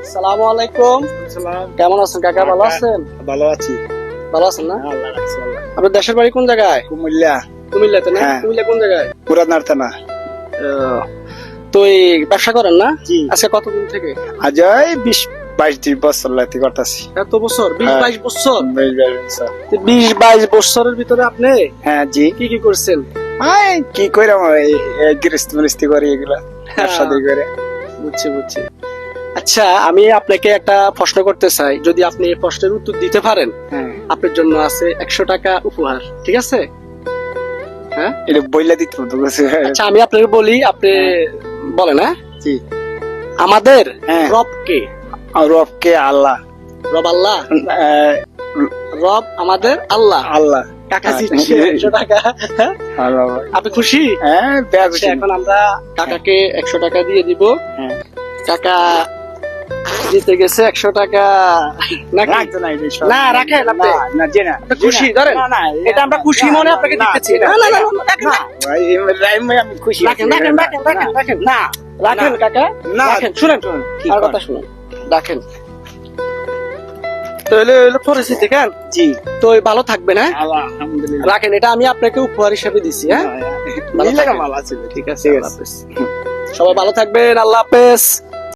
আসসালামু আলাইকুম। কেমন আছেন কাকা? ভালো আছেন? ভালো আছি। ভালো আছেন না? আল্লাহ রাখছে আল্লাহ। আপনার দেশের বাড়ি কোন জায়গায়? কুমিল্লা কুমিল্লাতে না? হ্যাঁ। কুমিল্লা কোন জায়গায়? পুরানার থানা। তো এই ব্যবসা করেন না? জি। আজকে কতদিন থেকে? আজ এই 20-22 বছর লাগতে করতেছি। এত বছর? 20-22 হ্যাঁ। বছর? 22 বছর। 20-22 বছরের ভিতরে আপনি হ্যাঁ জি। কি কি করছেন? কি কইরাম গৃহস্থ করি এগুলা ব্যবসা দিয়ে করে। বুঝছি। আচ্ছা, আমি আপনাকে একটা প্রশ্ন করতে চাই, যদি আপনি এই প্রশ্নের উত্তর দিতে পারেন হ্যাঁ আপনার জন্য আছে 100 টাকা উপহার, ঠিক আছে? হ্যাঁ, এটা বইলা দিতে হতো। আচ্ছা আমি আপনাকে বলি, আপনি বলেন। হ্যাঁ, জি। আমাদের হ্যাঁ। রব কে? রবকে আল্লাহ। রব আল্লাহ। আহ, রব আমাদের আল্লাহ। আল্লাহ। কাকা হ্যাঁ। দিচ্ছে 100 টাকা। হ্যাঁ? আল্লাহ। আপনি খুশি? হ্যাঁ বেয়া আচ্ছা, খুশি। এখন আমরা কাকাকে 100 টাকা দিয়ে দিব। হ্যাঁ। কাকা জিতে গেছে 100 টাকা। নাকি? রাখতো না এটা সব। না, রাখেন আপনি। না জি না। আপনি খুশি? ধরেন। না, না, এটা আমরা খুশি মনে আপনাকে না, দিতেছি। না, না, রাখেন, না, ভাই, আমি খুশি আছি। রাখেন। না, রাখেন না। কাকা, না। রাখেন। শুনেন, কি আর কর? কথা শুনুন, রাখেন। তো হলো পরিস্থিতি কেন? জি। তো ভালো থাকবেন। হ্যাঁ, আলহামদুলিল্লাহ। রাখেন, এটা আমি আপনাকে উপহার হিসেবে দিছি। হ্যাঁ, ভালো ভালো থাকবেন। ভালো আছে। ঠিক আছে, আল্লাহ হাফেজ। সবাই ভালো থাকবেন, আল্লাহ হাফেজ।